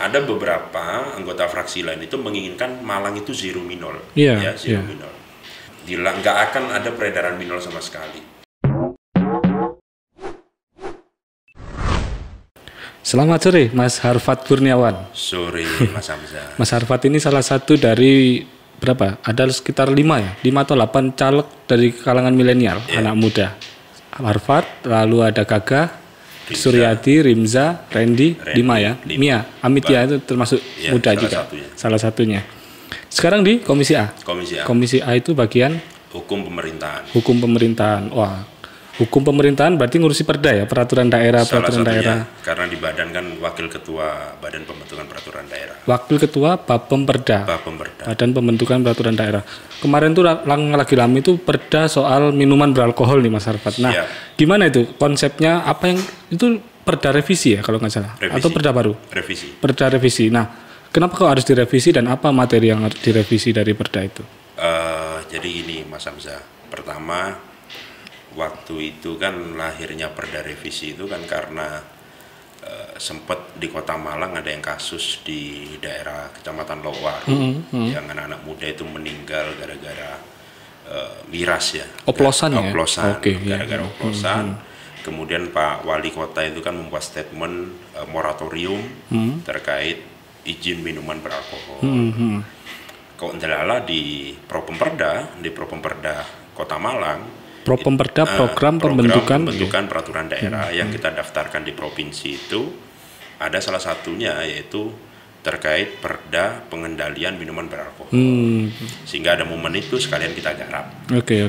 ada beberapa anggota fraksi lain itu menginginkan Malang itu zero minol, zero minol. Nggak akan ada peredaran minol sama sekali. Selamat sore, Mas Harfat Kurniawan. Sore, Mas Hamzah. Mas Harfat ini salah satu dari berapa? Ada sekitar 5 atau 8 caleg dari kalangan milenial, anak muda. Harfat, lalu ada Gagah, Suryadi, Rimza, Randy, 5 Mia, Amitya itu termasuk muda juga. Salah satunya. Sekarang di Komisi A. Komisi A itu bagian Hukum Pemerintahan. Hukum Pemerintahan. Wah, Hukum Pemerintahan berarti ngurusi perda ya, peraturan daerah, peraturan daerah. Karena di badan kan Wakil Ketua Badan Pembentukan Peraturan Daerah. Wakil Ketua Bapemperda. Badan Pembentukan Peraturan Daerah. Kemarin tuh lagi lama itu perda soal minuman beralkohol nih Mas Harfat. Nah, gimana itu konsepnya? Apa yang itu perda revisi ya kalau nggak salah? Atau perda baru? Revisi. Perda revisi. Nah, kenapa kok harus direvisi dan apa materi yang harus direvisi dari perda itu? Jadi ini Mas Hamzah. Pertama, waktu itu kan lahirnya perda revisi itu kan karena sempat di Kota Malang ada yang kasus di daerah Kecamatan Lowaru yang anak-anak muda itu meninggal gara-gara miras ya. Oplosan. Gara-gara oplosan. Kemudian Pak Wali Kota itu kan membuat statement moratorium terkait izin minuman beralkohol. Kok ndalala di Propemperda Kota Malang, Propemperda program pembentukan peraturan daerah yang kita daftarkan di provinsi itu ada salah satunya yaitu terkait perda pengendalian minuman beralkohol. Sehingga ada momen itu sekalian kita garap. Oke.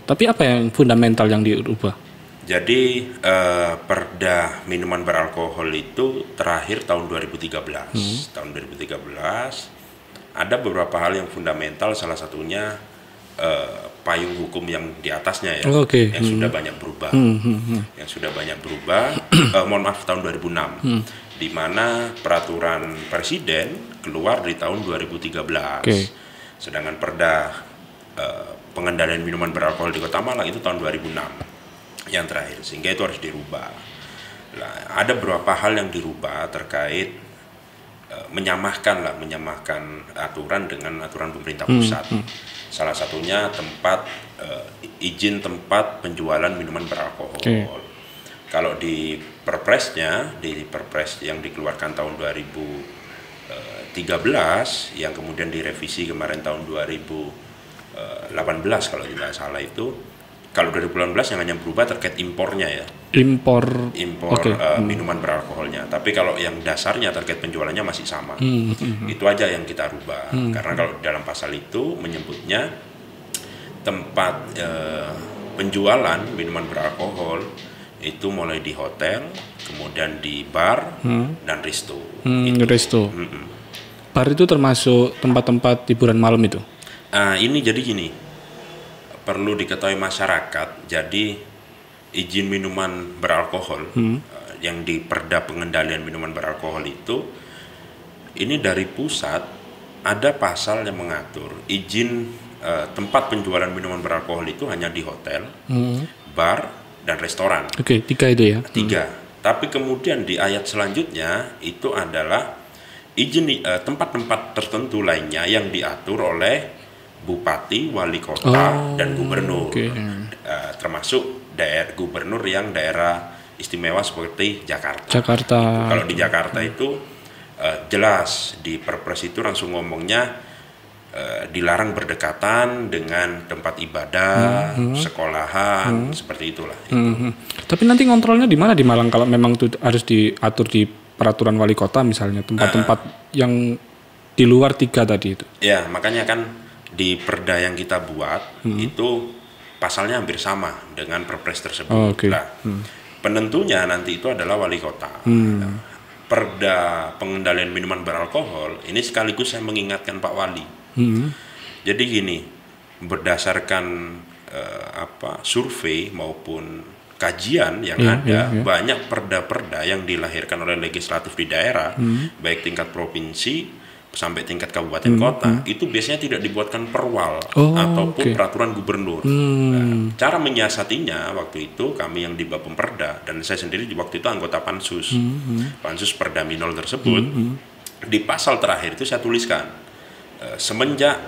Tapi apa yang fundamental yang diubah? Jadi perda minuman beralkohol itu terakhir tahun 2013. Tahun 2013 ada beberapa hal yang fundamental, salah satunya payung hukum yang di atasnya ya, yang sudah banyak berubah. Mohon maaf, tahun 2006, di mana peraturan presiden keluar di tahun 2013. Sedangkan perda pengendalian minuman beralkohol di Kota Malang itu tahun 2006 yang terakhir, sehingga itu harus dirubah. Nah, ada beberapa hal yang dirubah terkait menyamakan aturan dengan aturan pemerintah pusat. Salah satunya izin tempat penjualan minuman beralkohol. Kalau di Perpres yang dikeluarkan tahun 2013 yang kemudian direvisi kemarin tahun 2018 kalau tidak salah itu, kalau 2018 yang hanya berubah terkait impornya ya. Impor minuman beralkoholnya. Tapi kalau yang dasarnya terkait penjualannya masih sama. Itu aja yang kita rubah. Karena kalau dalam pasal itu menyebutnya tempat penjualan minuman beralkohol itu mulai di hotel, kemudian di bar dan resto. Resto. Bar itu termasuk tempat-tempat hiburan malam itu? Ini jadi gini. Perlu diketahui masyarakat, jadi izin minuman beralkohol yang di perda pengendalian minuman beralkohol itu, ini dari pusat ada pasal yang mengatur izin tempat penjualan minuman beralkohol itu hanya di hotel, bar, dan restoran. 3 itu ya? 3. Tapi kemudian di ayat selanjutnya itu adalah izin tempat-tempat tertentu lainnya yang diatur oleh bupati, wali kota, dan gubernur, termasuk gubernur yang daerah istimewa seperti Jakarta. Kalau di Jakarta itu jelas di Perpres itu langsung ngomongnya dilarang berdekatan dengan tempat ibadah, sekolahan, seperti itulah. Tapi nanti kontrolnya di mana di Malang kalau memang itu harus diatur di peraturan wali kota misalnya tempat-tempat yang di luar 3 tadi itu? Ya, makanya kan di perda yang kita buat itu pasalnya hampir sama dengan Perpres tersebut. Penentunya nanti itu adalah wali kota. Perda pengendalian minuman beralkohol ini sekaligus saya mengingatkan Pak Wali. Jadi gini, berdasarkan survei maupun kajian yang ada, banyak perda-perda yang dilahirkan oleh legislatif di daerah, baik tingkat provinsi sampai tingkat kabupaten kota itu biasanya tidak dibuatkan perwal ataupun peraturan gubernur. Nah, cara menyiasatinya waktu itu kami yang di Bapemperda dan saya sendiri di waktu itu anggota Pansus Perda Minol tersebut. Di pasal terakhir itu saya tuliskan semenjak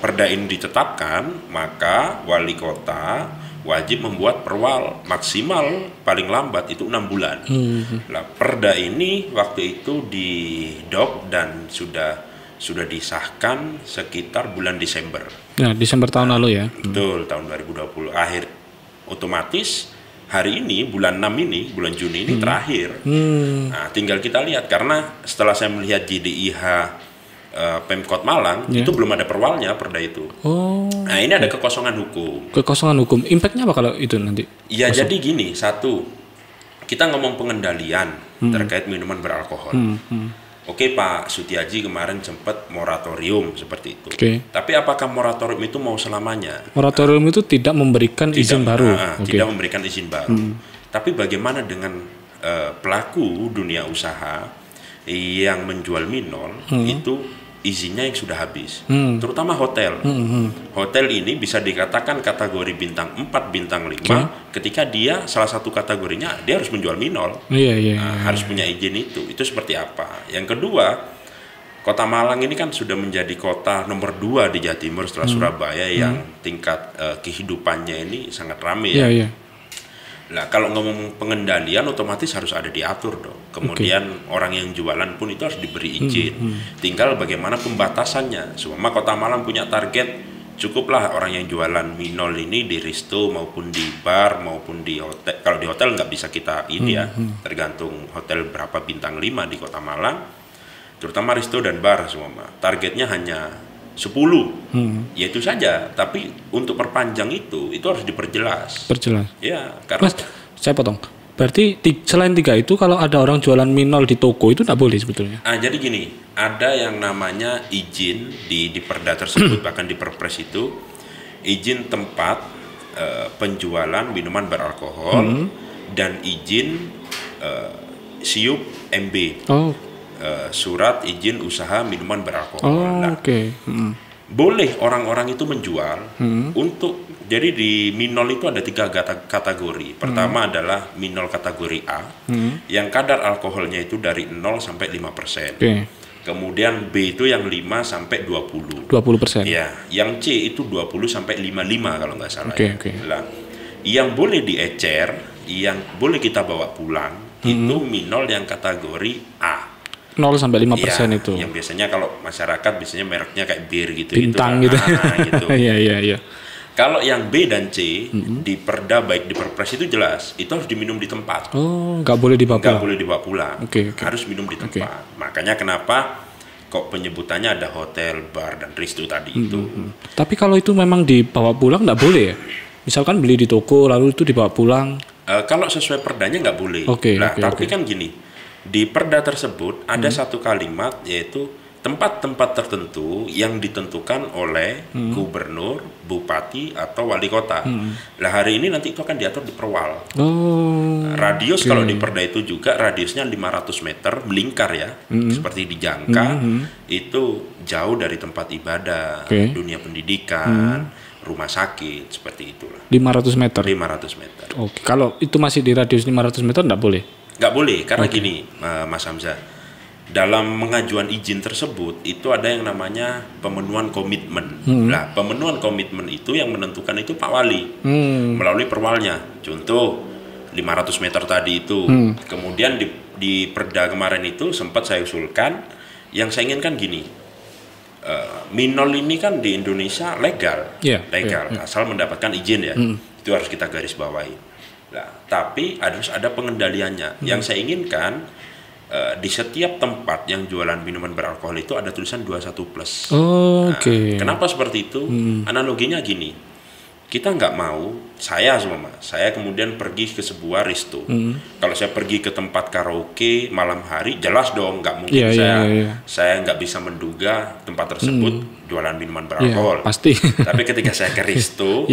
perda ini ditetapkan, maka wali kota wajib membuat perwal maksimal paling lambat itu 6 bulan. Nah, perda ini waktu itu didop dan sudah disahkan sekitar bulan Desember. Ya, Desember tahun lalu ya. Betul, tahun 2020 akhir. Otomatis hari ini bulan 6 ini, bulan Juni ini terakhir. Nah, tinggal kita lihat karena setelah saya melihat JDIH Pemkot Malang itu belum ada perwalnya perda itu. Nah, ini ada kekosongan hukum. Kekosongan hukum. Impactnya apa kalau itu nanti? Ya jadi gini, satu, kita ngomong pengendalian terkait minuman beralkohol. Oke, Pak Sutiaji kemarin sempat moratorium seperti itu. Tapi apakah moratorium itu mau selamanya? Moratorium itu tidak memberikan izin baru. Tidak memberikan izin baru. Tapi bagaimana dengan pelaku dunia usaha yang menjual minol itu izinnya yang sudah habis, terutama hotel. Hotel ini bisa dikatakan kategori bintang 4, bintang 5 ketika dia salah satu kategorinya dia harus menjual minol. Harus punya izin itu seperti apa. Yang kedua, Kota Malang ini kan sudah menjadi kota nomor 2 di Jawa Timur setelah Surabaya yang tingkat kehidupannya ini sangat ramai ya. Nah, kalau ngomong pengendalian otomatis harus ada diatur dong. Kemudian orang yang jualan pun itu harus diberi izin. Tinggal bagaimana pembatasannya. Semua Kota Malang punya target, cukuplah orang yang jualan minol ini di resto maupun di bar maupun di hotel. Kalau di hotel nggak bisa kita ini ya, tergantung hotel berapa bintang 5 di Kota Malang. Terutama resto dan bar semua. Targetnya hanya 10, ya itu saja. Tapi untuk perpanjang itu harus diperjelas. Ya, karena Mas, saya potong. Berarti selain 3 itu kalau ada orang jualan minol di toko itu nggak boleh sebetulnya? Jadi gini, ada yang namanya izin di perda tersebut bahkan di perpres itu izin tempat penjualan minuman beralkohol dan izin SIUP MB. Surat izin usaha minuman beralkohol. Boleh orang-orang itu menjual untuk, jadi di minol itu ada 3 kategori. Pertama adalah minol kategori A yang kadar alkoholnya itu dari 0 sampai 5%. Kemudian B itu yang 5 sampai 20%. Ya, yang C itu 20 sampai 55 kalau nggak salah. Nah, yang boleh diecer, yang boleh kita bawa pulang itu minol yang kategori A. 0 sampai 5% itu. Yang biasanya kalau masyarakat biasanya mereknya kayak bir gitu. Bintang gitu. Iya. Kalau yang B dan C di perda baik di perpres itu jelas, itu harus diminum di tempat. Nggak boleh dibawa pulang. Nggak boleh dibawa pulang. Harus minum di tempat. Makanya kenapa kok penyebutannya ada hotel, bar dan resto tadi itu. Tapi kalau itu memang dibawa pulang nggak boleh ya? Misalkan beli di toko lalu itu dibawa pulang. Kalau sesuai perdanya nggak boleh. Tapi kan gini. Di perda tersebut ada satu kalimat yaitu tempat-tempat tertentu yang ditentukan oleh gubernur, bupati atau wali kota. Nah, hari ini nanti itu akan diatur di perwal. Radius kalau di perda itu juga radiusnya 500 meter melingkar ya, seperti di Jangka itu jauh dari tempat ibadah, dunia pendidikan, rumah sakit, seperti itulah. 500 meter. Kalau itu masih di radius 500 meter enggak boleh. Nggak boleh, karena gini Mas Hamzah, dalam pengajuan izin tersebut itu ada yang namanya pemenuhan komitmen. Nah, pemenuhan komitmen itu yang menentukan itu Pak Wali melalui perwalnya. Contoh 500 meter tadi itu. Kemudian di perda kemarin itu sempat saya usulkan, yang saya inginkan gini, minol ini kan di Indonesia legal, asal mendapatkan izin ya. Itu harus kita garis bawahi. Nah, tapi harus ada pengendaliannya. Yang saya inginkan di setiap tempat yang jualan minuman beralkohol itu ada tulisan 21+. Kenapa seperti itu? Analoginya gini. kita nggak mau, saya kemudian pergi ke sebuah resto. Kalau saya pergi ke tempat karaoke malam hari, jelas dong nggak mungkin saya nggak bisa menduga tempat tersebut jualan minuman beralkohol. Pasti. Tapi ketika saya ke resto,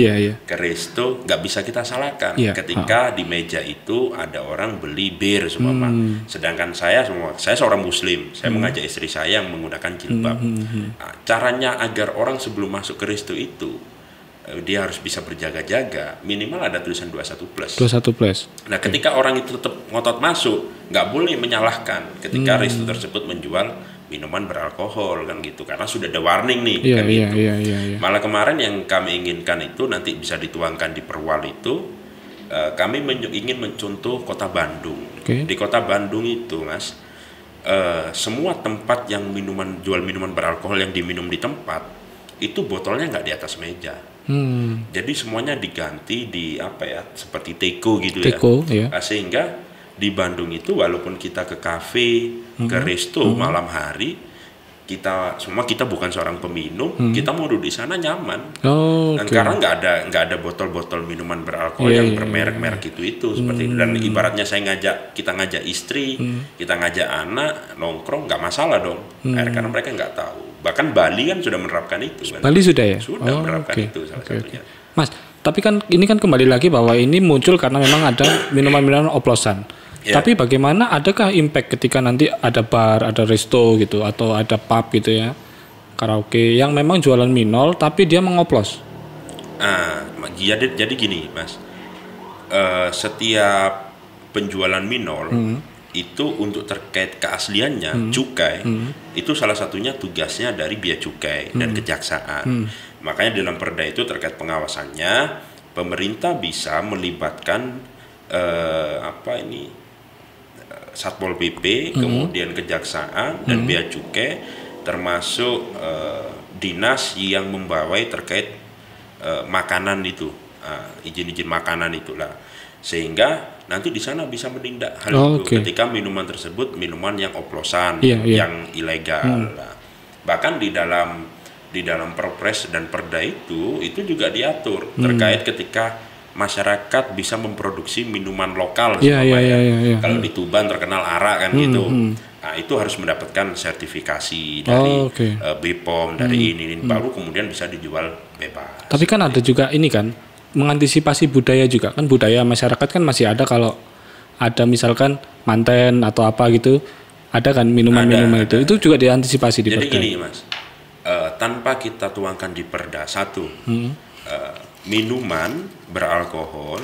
nggak bisa kita salahkan. Ketika di meja itu ada orang beli bir semua, sedangkan saya seorang muslim, saya mengajak istri saya yang menggunakan jilbab. Nah, caranya agar orang sebelum masuk ke resto itu dia harus bisa berjaga-jaga, minimal ada tulisan 21+. Nah, ketika orang itu tetap ngotot masuk, nggak boleh menyalahkan ketika resto tersebut menjual minuman beralkohol kan gitu, karena sudah ada warning nih kan gitu. Malah kemarin yang kami inginkan itu nanti bisa dituangkan di perwal itu, kami ingin mencontoh kota Bandung. Di kota Bandung itu, Mas, semua tempat yang jual minuman beralkohol yang diminum di tempat itu botolnya nggak di atas meja. Jadi semuanya diganti di seperti teko gitu ya. Sehingga di Bandung itu walaupun kita ke kafe, ke resto malam hari, kita bukan seorang peminum, kita mau duduk di sana nyaman. Karena nggak ada botol-botol minuman beralkohol yang bermerek-merek itu seperti itu. Dan ibaratnya kita ngajak istri, kita ngajak anak nongkrong, nggak masalah dong. Karena mereka nggak tahu. Bahkan Bali kan sudah menerapkan itu. Kan? Bali sudah ya? Sudah menerapkan itu salah satunya. Mas, tapi kan ini kan kembali lagi bahwa ini muncul karena memang ada minuman-minuman oplosan. Tapi bagaimana, adakah impact ketika nanti ada bar, ada resto gitu, atau ada pub gitu ya, karaoke yang memang jualan minol tapi dia mengoplos? Jadi gini, Mas, setiap penjualan minol itu untuk terkait keasliannya cukai, itu salah satunya tugasnya dari bea cukai dan kejaksaan. Makanya dalam perda itu terkait pengawasannya, pemerintah bisa melibatkan Satpol PP, kemudian kejaksaan dan bea cukai, termasuk dinas yang membawai terkait makanan itu, izin-izin makanan itulah, sehingga nanti di sana bisa menindak hal itu ketika minuman tersebut minuman yang oplosan, yang ilegal. Bahkan di dalam Perpres dan Perda itu juga diatur terkait ketika masyarakat bisa memproduksi minuman lokal. Kalau di Tuban terkenal arak kan gitu. Nah, itu harus mendapatkan sertifikasi dari BPOM, dari ini baru kemudian bisa dijual bebas. Tapi kan ada juga ini kan, mengantisipasi budaya juga kan, budaya masyarakat kan masih ada. Kalau ada misalkan manten atau apa gitu, ada kan minuman-minuman itu juga diantisipasi di Perda. Jadi gini, Mas, tanpa kita tuangkan di Perda, minuman beralkohol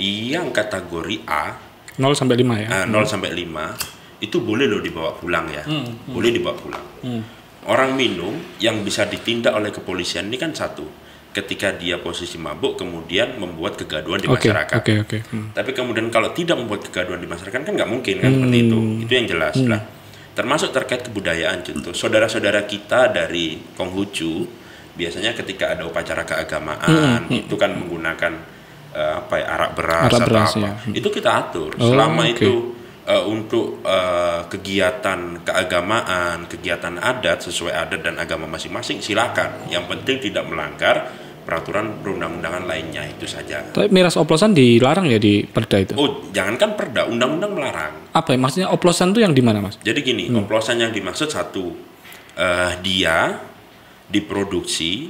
yang kategori A 0-5 ya. 0-5 itu boleh loh dibawa pulang ya. Boleh dibawa pulang. Orang minum yang bisa ditindak oleh kepolisian ini kan satu, ketika dia posisi mabuk kemudian membuat kegaduhan di masyarakat. Tapi kemudian kalau tidak membuat kegaduhan di masyarakat kan nggak mungkin kan seperti itu. Itu yang jelas lah. Termasuk terkait kebudayaan, contoh saudara-saudara kita dari Konghucu biasanya ketika ada upacara keagamaan itu kan menggunakan arak beras atau apa. Itu kita atur. Selama itu untuk kegiatan keagamaan, kegiatan adat sesuai adat dan agama masing-masing, silakan. Yang penting tidak melanggar peraturan perundang-undangan lainnya, itu saja. Tapi miras oplosan dilarang ya di Perda itu? Jangankan Perda, undang-undang melarang. Apa ya maksudnya oplosan itu yang di mana, Mas? Jadi gini, oplosan yang dimaksud satu, dia diproduksi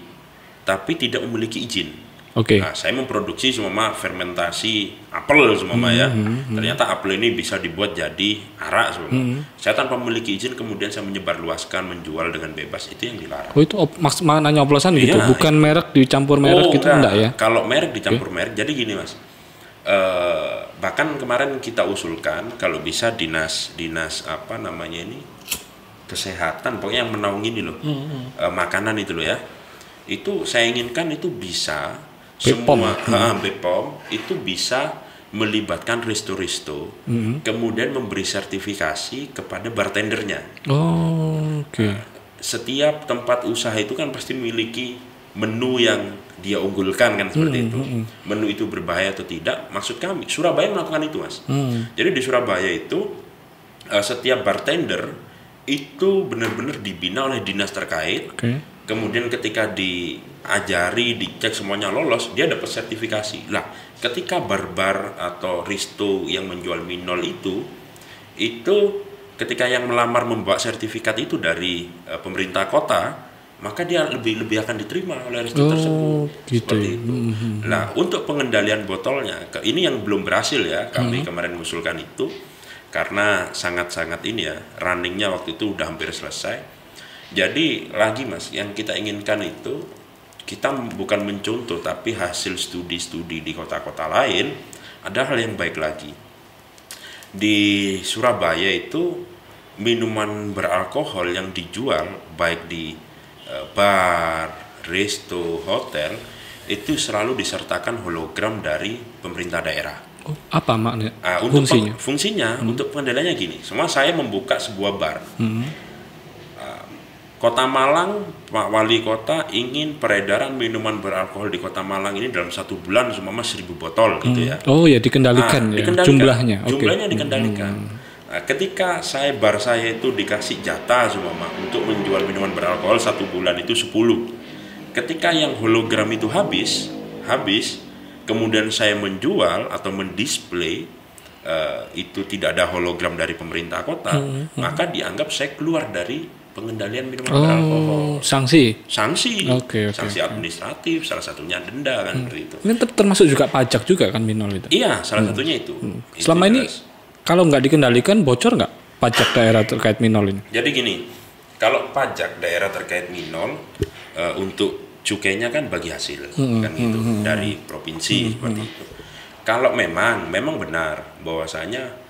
tapi tidak memiliki izin. Nah, saya memproduksi fermentasi apel ternyata apel ini bisa dibuat jadi arak saya tanpa memiliki izin kemudian saya menyebarluaskan, menjual dengan bebas, itu yang dilarang. Itu maknanya oplosan gitu, bukan merek dicampur merek gitu, enggak ya? Kalau merek dicampur merek, jadi gini, Mas, bahkan kemarin kita usulkan kalau bisa dinas kesehatan, pokoknya yang menaungi ini loh, makanan itu loh ya, itu saya inginkan itu bisa semua BPOM itu bisa melibatkan resto-resto, kemudian memberi sertifikasi kepada bartendernya. Setiap tempat usaha itu kan pasti memiliki menu yang dia unggulkan kan seperti itu. Menu itu berbahaya atau tidak? Maksud kami, Surabaya melakukan itu, Mas. Jadi di Surabaya itu setiap bartender itu benar-benar dibina oleh dinas terkait kemudian ketika diajari, dicek semuanya lolos, dia dapat sertifikasi. Lah, ketika Barbar atau Risto yang menjual Minol itu ketika yang melamar membawa sertifikat itu dari pemerintah kota, maka dia lebih akan diterima oleh Risto tersebut. Gitu. Seperti itu. Nah, untuk pengendalian botolnya, ini yang belum berhasil ya, kami kemarin mengusulkan itu, karena sangat-sangat ini ya, runningnya waktu itu udah hampir selesai. Jadi lagi Mas, yang kita inginkan itu, kita bukan mencontoh, tapi hasil studi-studi di kota-kota lain, ada hal yang baik lagi. Di Surabaya itu minuman beralkohol yang dijual baik di bar, resto, hotel itu selalu disertakan hologram dari pemerintah daerah. Oh, apa maknanya? Untuk fungsinya untuk pengendaliannya gini. Semua saya membuka sebuah bar. Kota Malang, Pak Wali Kota ingin peredaran minuman beralkohol di Kota Malang ini dalam 1 bulan seumpama 1.000 botol gitu ya. Oh ya, dikendalikan ya, jumlahnya. Jumlahnya dikendalikan. Nah, ketika bar saya itu dikasih jatah seumpama untuk menjual minuman beralkohol 1 bulan itu 10. Ketika yang hologram itu habis, kemudian saya menjual atau mendisplay itu tidak ada hologram dari pemerintah kota, maka dianggap saya keluar dari pengendalian minuman beralkohol. Sanksi. Sanksi administratif, salah satunya denda kan seperti itu. Ini termasuk juga pajak juga kan Minol itu? Iya, salah satunya itu. Selama ini kalau nggak dikendalikan bocor nggak pajak daerah terkait Minol ini? Jadi gini, kalau pajak daerah terkait Minol untuk cukainya kan bagi hasil kan gitu dari provinsi seperti itu. Kalau memang benar bahwasanya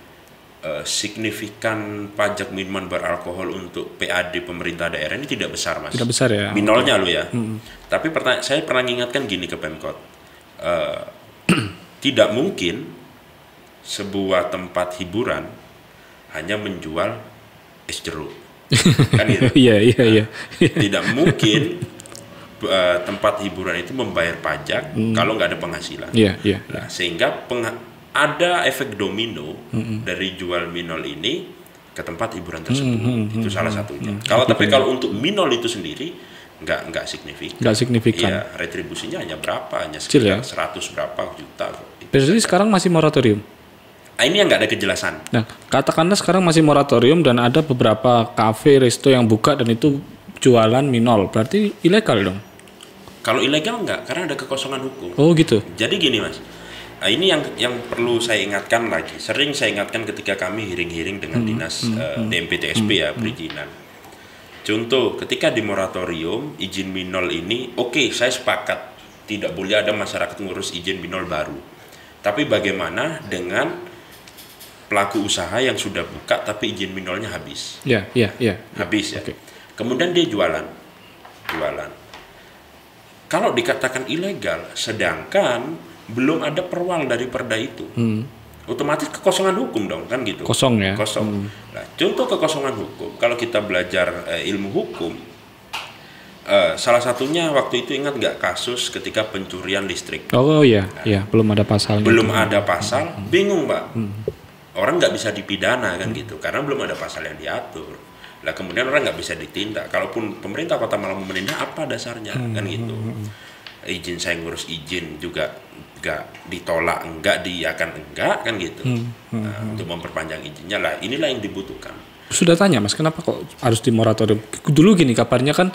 signifikan pajak minuman beralkohol untuk PAD pemerintah daerah ini tidak besar Mas. Tidak besar ya. Minolnya lo ya. Tapi saya pernah ingatkan gini ke Pemkot, tidak mungkin sebuah tempat hiburan hanya menjual es jeruk, kan gitu. Iya. Tidak mungkin tempat hiburan itu membayar pajak kalau nggak ada penghasilan. Iya. Nah, sehingga ada efek domino dari jual Minol ini ke tempat hiburan tersebut. Itu salah satunya. Tapi kalau untuk Minol itu sendiri nggak signifikan. Nggak signifikan. Ya, retribusinya hanya berapa? Hanya sekitar 100 berapa juta. Berarti sekarang masih moratorium? Ini yang nggak ada kejelasan. Nah, katakanlah sekarang masih moratorium dan ada beberapa kafe, resto yang buka dan itu jualan Minol. Berarti ilegal dong? Kalau ilegal nggak, karena ada kekosongan hukum. Oh gitu. Jadi gini Mas. Nah, ini yang perlu saya ingatkan lagi. Sering saya ingatkan ketika kami hearing dengan dinas DMPTSP ya, perizinan. Contoh, ketika di moratorium izin Minol ini, oke, saya sepakat tidak boleh ada masyarakat ngurus izin Minol baru. Tapi bagaimana dengan pelaku usaha yang sudah buka tapi izin Minolnya habis? Iya. Habis ya. Okay. Kemudian dia jualan. Kalau dikatakan ilegal, sedangkan belum ada perwal dari perda itu, otomatis kekosongan hukum dong kan gitu. Kosong ya. Kosong. Nah, contoh kekosongan hukum, kalau kita belajar ilmu hukum, salah satunya waktu itu ingat nggak kasus ketika pencurian listrik? Oh iya, belum ada pasalnya. Belum ada pasal, bingung Pak. Orang nggak bisa dipidana kan gitu, karena belum ada pasal yang diatur. Lah kemudian orang nggak bisa ditindak. Kalaupun pemerintah Kota Malang menindak, apa dasarnya kan gitu? Izin saya ngurus izin juga nggak ditolak, enggak kan gitu. Nah, untuk memperpanjang izinnya lah, inilah yang dibutuhkan. Sudah tanya Mas, kenapa kok harus di moratorium? Dulu gini kabarnya kan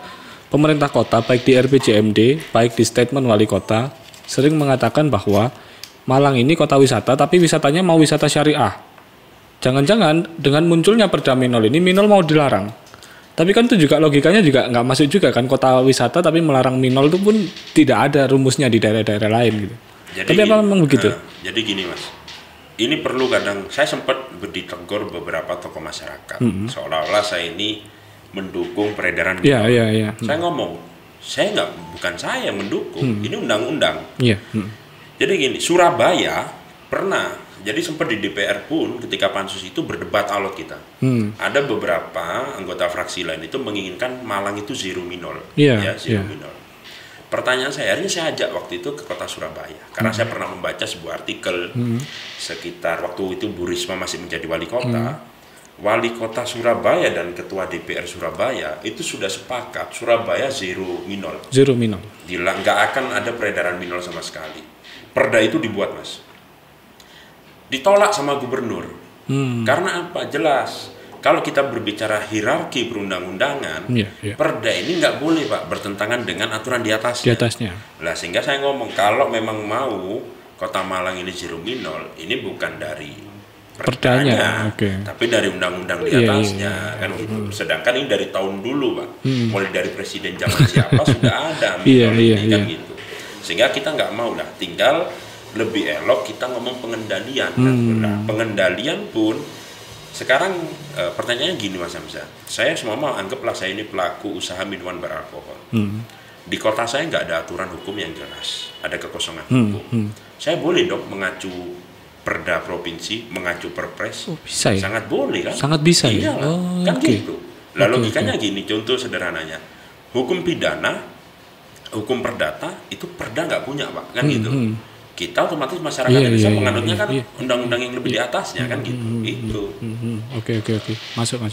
pemerintah kota baik di RPJMD, baik di statement wali kota sering mengatakan bahwa Malang ini kota wisata, tapi wisatanya mau wisata syariah. Jangan-jangan dengan munculnya perda Minol ini, Minol mau dilarang. Tapi kan itu juga logikanya juga nggak masuk juga kan, kota wisata tapi melarang Minol itu pun tidak ada rumusnya di daerah-daerah lain gitu. Jadi tapi apa memang begitu? Jadi gini Mas, ini perlu kadang saya sempat ditegur beberapa tokoh masyarakat seolah-olah saya ini mendukung peredaran Minol. Iya. Saya ngomong, bukan saya mendukung, ini undang-undang. Iya. Jadi gini, Surabaya pernah. Jadi sempat di DPR pun ketika pansus itu berdebat alot kita. Ada beberapa anggota fraksi lain itu menginginkan Malang itu zero Minol. Zero Minol. Pertanyaan saya, akhirnya saya ajak waktu itu ke kota Surabaya. Karena saya pernah membaca sebuah artikel sekitar waktu itu Bu Risma masih menjadi wali kota. Wali Kota Surabaya dan Ketua DPR Surabaya itu sudah sepakat Surabaya zero minol. Zero minol. Nggak akan ada peredaran minol sama sekali. Perda itu dibuat, Mas. Ditolak sama gubernur. Karena apa? Jelas. Kalau kita berbicara hierarki perundang-undangan, perda ini nggak boleh, Pak, bertentangan dengan aturan di atasnya. Di atasnya. Nah, sehingga saya ngomong kalau memang mau Kota Malang ini zero minol, ini bukan dari perdanya, tapi dari undang-undang di atasnya, kan gitu. Sedangkan ini dari tahun dulu, Pak, mulai dari presiden zaman siapa sudah ada minol ini, kan gitu. Sehingga kita nggak mau lah, tinggal lebih elok kita ngomong pengendalian. Nah, pengendalian pun sekarang pertanyaannya gini, Mas Hamzah, saya semua mau anggaplah saya ini pelaku usaha minuman beralkohol. Di kota saya nggak ada aturan hukum yang jelas, ada kekosongan hukum. Saya boleh dong mengacu perda provinsi, mengacu perpres, bisa ya? Sangat boleh kan? Sangat bisa ya? Kan gitu. Lah logikanya gini, contoh sederhananya, hukum pidana, hukum perdata itu perda nggak punya, Pak, kan gitu. Kita otomatis masyarakat Indonesia menganutnya kan undang-undang yang lebih di atasnya, kan gitu. Itu. Oke. Masuk.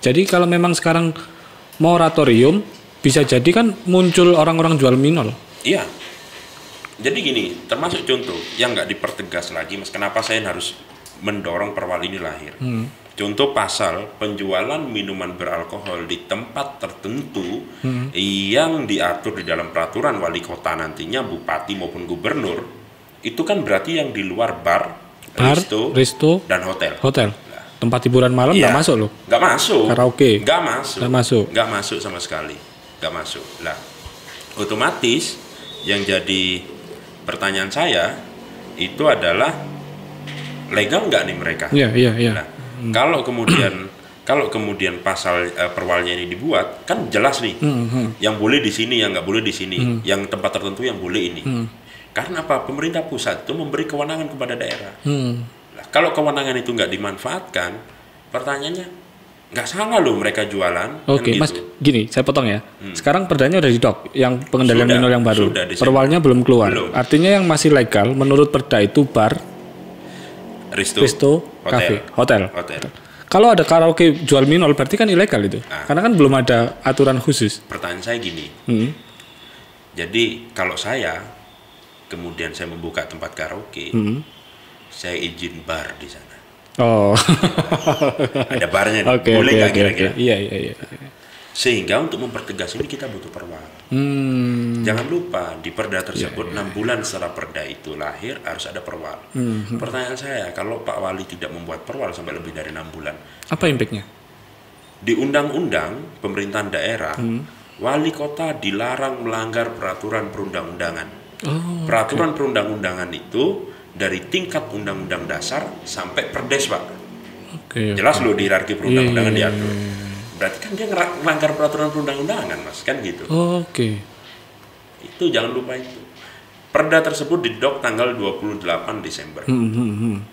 Jadi kalau memang sekarang moratorium, bisa jadi kan muncul orang-orang jual minol. Iya. Jadi gini, termasuk contoh yang nggak dipertegas lagi, Mas. Kenapa saya harus mendorong perwal ini lahir? Contoh pasal penjualan minuman beralkohol di tempat tertentu yang diatur di dalam peraturan wali kota nantinya, bupati maupun gubernur, itu kan berarti yang di luar bar, resto, dan hotel. Nah, tempat hiburan malam nggak masuk loh. Nggak masuk. Karaoke. Nggak masuk sama sekali. Nggak masuk. Lah, otomatis yang jadi pertanyaan saya itu adalah legal nggak nih mereka? Iya. Nah, kalau kemudian pasal perwalnya ini dibuat, kan jelas nih, yang boleh di sini, yang nggak boleh di sini, yang tempat tertentu yang boleh ini. Karena apa? Pemerintah pusat itu memberi kewenangan kepada daerah. Nah, kalau kewenangan itu nggak dimanfaatkan, pertanyaannya nggak salah loh mereka jualan. Oke, Mas, gitu. Gini, saya potong ya. Sekarang perdanya udah didok, yang pengendalian minol yang baru. Perwalnya belum keluar. Artinya yang masih legal menurut perda itu bar, resto, kafe, hotel. Kalau ada karaoke jual minol berarti kan ilegal itu. Karena kan belum ada aturan khusus. Pertanyaan saya gini. Jadi kalau saya kemudian saya membuka tempat karaoke, saya izin bar di sana. Ada barnya, boleh nggak kira-kira? Iya. Sehingga untuk mempertegas ini kita butuh perwal. Jangan lupa di perda tersebut 6 bulan setelah perda itu lahir harus ada perwal. Pertanyaan saya, kalau Pak Wali tidak membuat perwal sampai lebih dari 6 bulan, apa impactnya? Di undang-undang pemerintahan daerah, wali kota dilarang melanggar peraturan perundang-undangan. Peraturan perundang-undangan itu dari tingkat undang-undang dasar sampai perdes, Pak. Jelas loh di hierarki perundang-undangan diatur. Berarti kan dia melanggar peraturan perundang-undangan, Mas, kan gitu. Itu jangan lupa itu. Perda tersebut didok tanggal 28 Desember.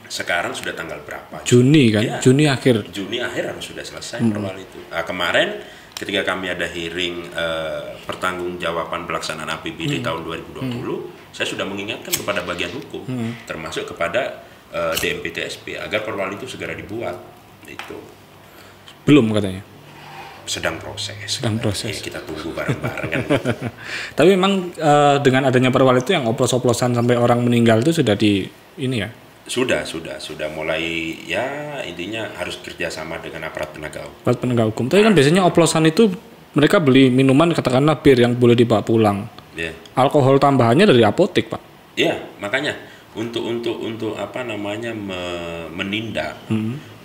Sekarang sudah tanggal berapa? Juni kan? Juni akhir harus sudah selesai perwal itu. Nah, kemarin ketika kami ada hearing pertanggungjawaban pelaksanaan APBD tahun 2020, saya sudah mengingatkan kepada bagian hukum, termasuk kepada DMPTSP agar perwal itu segera dibuat. Itu belum katanya. Sedang proses. Kita tunggu bareng-bareng kan. Tapi memang dengan adanya perwal itu yang oplos-oplosan sampai orang meninggal itu sudah di ini ya. Sudah mulai, ya intinya harus kerjasama dengan aparat penegak hukum. Tapi kan biasanya oplosan itu mereka beli minuman katakanlah bir yang boleh dibawa pulang. Alkohol tambahannya dari apotek, Pak. Iya, makanya untuk apa namanya menindak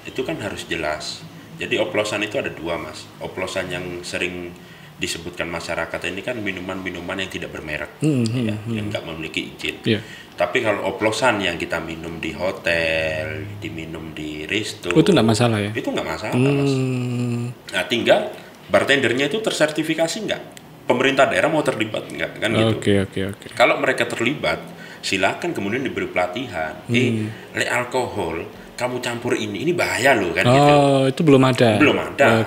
itu kan harus jelas. Jadi oplosan itu ada dua, Mas. Oplosan yang sering disebutkan masyarakat ini kan minuman-minuman yang tidak bermerek, yang nggak memiliki izin. Tapi kalau oplosan yang kita minum di hotel, diminum di resto, itu nggak masalah ya? Itu nggak masalah, Mas. Nah, tinggal bartendernya itu tersertifikasi nggak? Pemerintah daerah mau terlibat nggak? Kan gitu. Oke. Kalau mereka terlibat, silakan kemudian diberi pelatihan. Alkohol kamu campur ini bahaya loh kan gitu. Itu belum ada.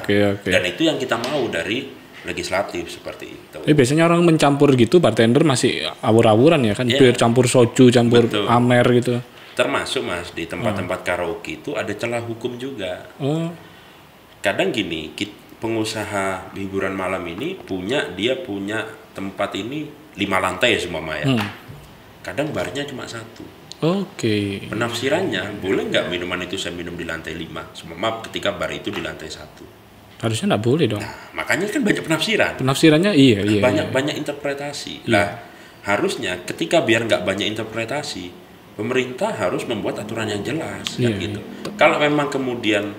Oke. Dan itu yang kita mau dari legislatif seperti itu. Biasanya orang mencampur gitu, bartender masih awur-awuran ya kan, bir campur soju, campur amer gitu. Termasuk, Mas, di tempat-tempat karaoke itu ada celah hukum juga. kadang gini, pengusaha hiburan malam ini dia punya tempat ini 5 lantai ya semua ya. Kadang barnya cuma 1. Oke. Penafsirannya, boleh nggak minuman itu saya minum di lantai 5? Semua ketika bar itu di lantai 1. Harusnya nggak boleh dong. Nah, makanya kan banyak penafsiran. Penafsirannya iya. Banyak interpretasi. Nah, harusnya ketika biar nggak banyak interpretasi, pemerintah harus membuat aturan yang jelas, kan gitu. Kalau memang kemudian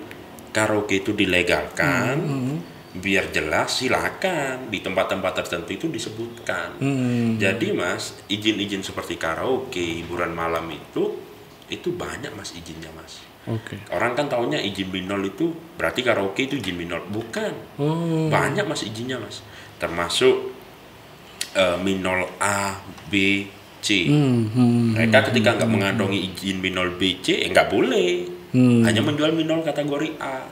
karaoke itu dilegalkan, biar jelas silakan di tempat-tempat tertentu itu disebutkan. Jadi Mas, izin-izin seperti karaoke, hiburan malam itu banyak Mas izinnya Mas. Oke. Orang kan taunya izin minol itu berarti karaoke itu izin minol, bukan. Banyak Mas izinnya Mas, termasuk minol A, B, C. Mereka ketika nggak mengantongi izin minol B, C, nggak boleh. Hanya menjual minol kategori A.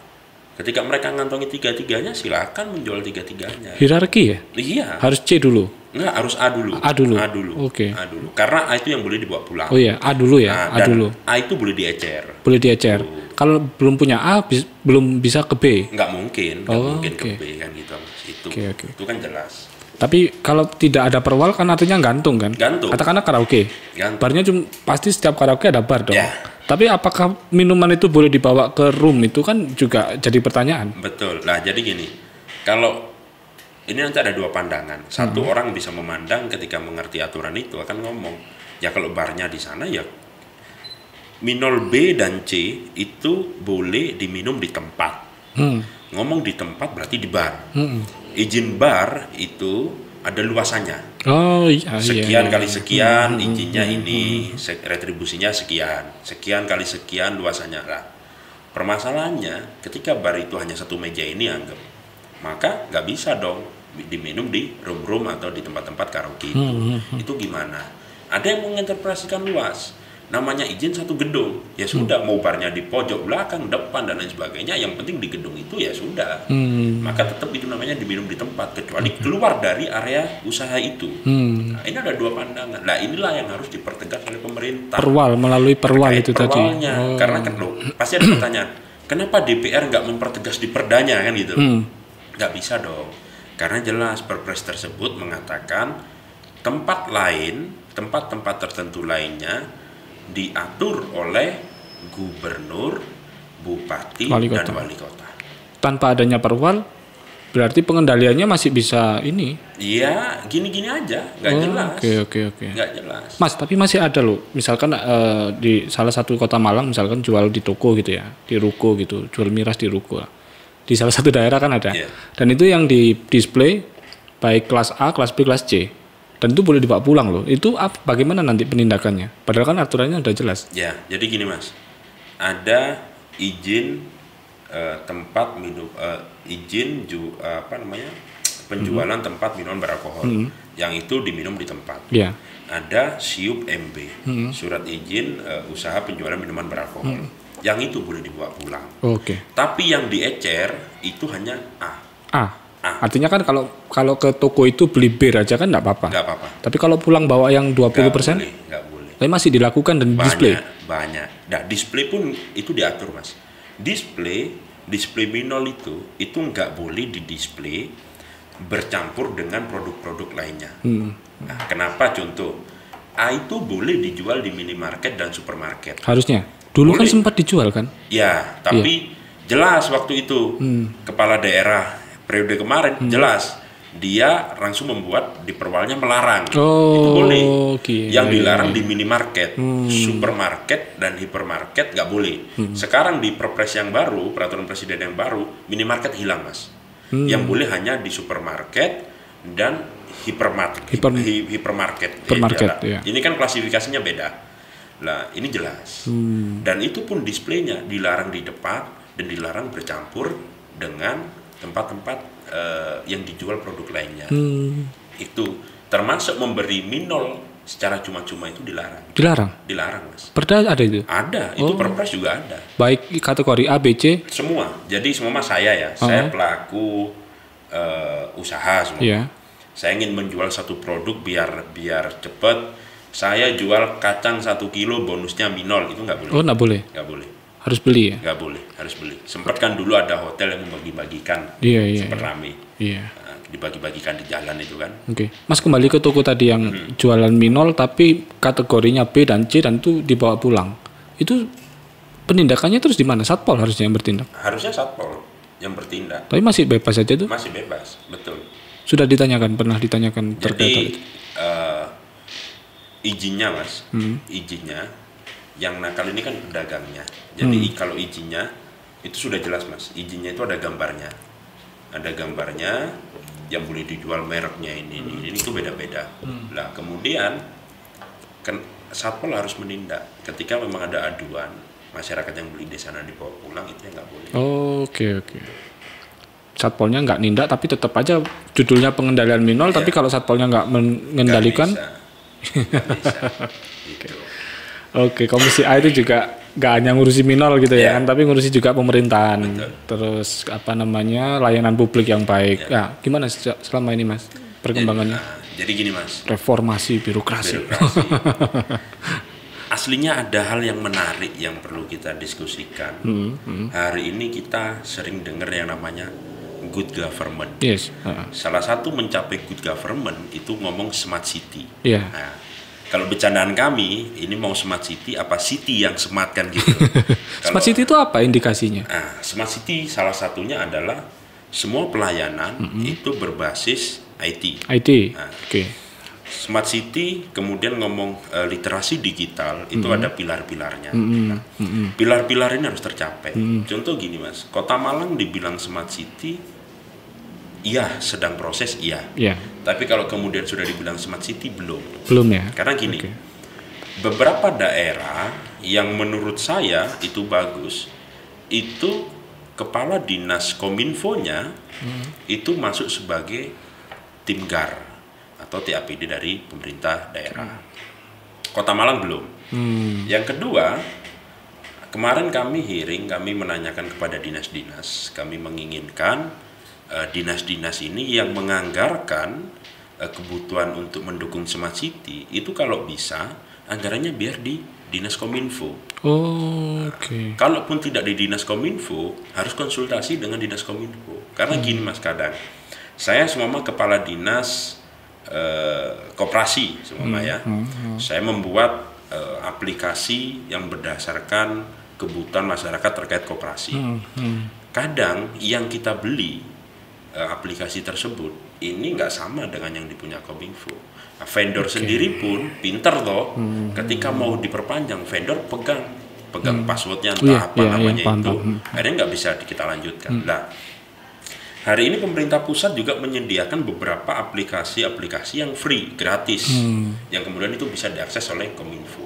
Ketika mereka ngantongi 3-3-nya, silakan menjual 3-3-nya. Hierarki ya? Iya. Harus C dulu? Enggak, harus A dulu. A dulu? Oke. A dulu. Karena A itu yang boleh dibawa pulang. Oh iya, A dulu ya? Nah, A dulu. A itu boleh diecer. Boleh diecer. Kalau belum punya A, belum bisa ke B? Nggak mungkin ke B kan gitu. Itu kan jelas. Tapi kalau tidak ada perwal kan artinya gantung kan? Gantung. Katakanlah karaoke. Barnya pasti setiap karaoke ada bar dong. Ya. Tapi apakah minuman itu boleh dibawa ke room, itu kan juga jadi pertanyaan. Betul. Nah jadi gini, kalau ini nanti ada 2 pandangan. Satu orang bisa memandang ketika mengerti aturan itu akan ngomong, ya kalau barnya di sana ya minol B dan C itu boleh diminum di tempat. Ngomong di tempat berarti di bar. Izin bar itu ada luasannya. Oh iya. Sekian kali sekian izinnya ini, retribusinya sekian kali sekian luasannya lah. Permasalahannya ketika bar itu hanya 1 meja ini anggap, maka nggak bisa dong diminum di room atau di tempat-tempat karaoke itu. Itu gimana? Ada yang menginterpretasikan luas. Namanya izin 1 gedung, ya sudah mau barnya di pojok belakang, depan dan lain sebagainya, yang penting di gedung itu ya sudah. Maka tetap itu namanya diminum di tempat, kecuali keluar dari area usaha itu. Nah, ini ada 2 pandangan. Nah inilah yang harus dipertegas oleh pemerintah. Melalui perwal itu perwalnya. tadi. Karena kan pasti ada pertanyaan, kenapa DPR nggak mempertegas di perdanya kan gitu? Nggak bisa dong, karena jelas Perpres tersebut mengatakan tempat-tempat tertentu lainnya diatur oleh gubernur, bupati, dan wali kota. Tanpa adanya perwal, berarti pengendaliannya masih bisa ini? Iya, gini-gini aja, nggak jelas. Oke. Nggak jelas. Mas, tapi masih ada loh. Misalkan di salah satu kota Malang, misalkan jual di toko gitu ya, di ruko gitu, jual miras di ruko. Di salah satu daerah kan ada. Yeah. Dan itu yang di display baik kelas A, kelas B, kelas C. Dan itu boleh dibawa pulang loh. Itu bagaimana nanti penindakannya? Padahal kan aturannya udah jelas. Ya, jadi gini Mas. Ada izin tempat minum, penjualan tempat minuman beralkohol. Yang itu diminum di tempat. Yeah. Ada SIUP MB, surat izin usaha penjualan minuman beralkohol. Yang itu boleh dibawa pulang. Oke. Tapi yang diecer itu hanya A. Artinya kan kalau ke toko itu beli bir aja kan nggak apa-apa. Nggak apa-apa. Tapi kalau pulang bawa yang 20%? Nggak boleh. Tapi masih dilakukan dan display? Banyak. Nah, display pun itu diatur Mas. Display minol itu nggak boleh didisplay bercampur dengan produk-produk lainnya. Nah, kenapa? Contoh, A itu boleh dijual di minimarket dan supermarket. Harusnya. Dulu boleh. Kan sempat dijual kan? Ya, tapi jelas waktu itu kepala daerah periode kemarin jelas dia langsung membuat di perwalnya melarang. Itu boleh. Yang dilarang di minimarket, supermarket dan hipermarket nggak boleh. Sekarang di Perpres yang baru, peraturan presiden yang baru, minimarket hilang Mas. Yang boleh hanya di supermarket dan hipermarket. Ya. Ini kan klasifikasinya beda. Nah ini jelas. Dan itu pun displaynya dilarang di depan dan dilarang bercampur dengan tempat-tempat yang dijual produk lainnya. Itu termasuk memberi minol secara cuma-cuma itu dilarang. Dilarang Mas. Perda ada itu? Ada, itu Perpres juga ada. Baik kategori A, B, C? Semua. Jadi semua Mas saya ya. Saya pelaku usaha semua. Yeah. Saya ingin menjual satu produk biar cepat. Saya jual kacang 1 kilo bonusnya minol, itu nggak boleh. Nggak boleh. Nggak boleh. Harus beli ya? Nggak boleh, harus beli. Sempat kan dulu ada hotel yang membagi-bagikan, sempat rame. Iya. Nah, dibagi-bagikan di jalan itu kan. Oke. Mas kembali ke toko tadi yang jualan minol tapi kategorinya B dan C dan itu dibawa pulang. Itu penindakannya terus di mana? Satpol harusnya yang bertindak. Harusnya Satpol yang bertindak. Tapi masih bebas saja tuh? Masih bebas, betul. Sudah ditanyakan, pernah ditanyakan terkait hal itu? Izinnya Mas, izinnya yang nakal ini kan pedagangnya. Jadi kalau izinnya itu sudah jelas Mas, izinnya itu ada gambarnya. Ada gambarnya yang boleh dijual mereknya ini itu beda-beda. Nah kemudian kan Satpol harus menindak ketika memang ada aduan masyarakat yang beli di sana dibawa pulang, itu yang nggak boleh. Oke. Satpolnya nggak nindak tapi tetap aja judulnya pengendalian minol, tapi kalau Satpolnya nggak mengendalikan nggak bisa. Gitu. Oke, Komisi A itu juga nggak hanya ngurusi minol gitu ya kan, tapi ngurusi juga pemerintahan. Betul. Terus layanan publik yang baik. Ya, gimana selama ini Mas perkembangannya? Jadi gini Mas, Reformasi birokrasi. Aslinya ada hal yang menarik yang perlu kita diskusikan. Hari ini kita sering dengar yang namanya good government. Yes. Salah satu mencapai good government itu ngomong smart city. Iya. Nah, kalau bercandaan kami, ini mau smart city apa city yang smart kan gitu. Smart city itu apa indikasinya? Nah, smart city salah satunya adalah semua pelayanan itu berbasis IT. IT. Nah, Oke. Smart city kemudian ngomong literasi digital itu ada pilar-pilarnya. Nah, pilar-pilar ini harus tercapai. Contoh gini Mas, Kota Malang dibilang smart city, iya sedang proses iya. Tapi kalau kemudian sudah dibilang smart city belum ya. Karena gini, beberapa daerah yang menurut saya itu bagus, itu kepala dinas kominfonya itu masuk sebagai tim GAR atau TAPD dari pemerintah daerah. Kota Malang belum. Yang kedua, kemarin kami menanyakan kepada dinas-dinas, kami menginginkan dinas-dinas ini yang menganggarkan kebutuhan untuk mendukung smart city itu kalau bisa anggarannya biar di dinas kominfo. Kalaupun tidak di dinas kominfo harus konsultasi dengan dinas kominfo. Karena gini Mas, kadang saya semua kepala dinas koperasi semua saya membuat aplikasi yang berdasarkan kebutuhan masyarakat terkait koperasi. Kadang yang kita beli aplikasi tersebut ini nggak sama dengan yang dipunya Kominfo. Nah, vendor sendiri pun pinter toh, ketika mau diperpanjang vendor pegang passwordnya entah namanya itu, akhirnya nggak bisa kita lanjutkan. Nah, hari ini pemerintah pusat juga menyediakan beberapa aplikasi yang free, gratis, yang kemudian itu bisa diakses oleh Kominfo.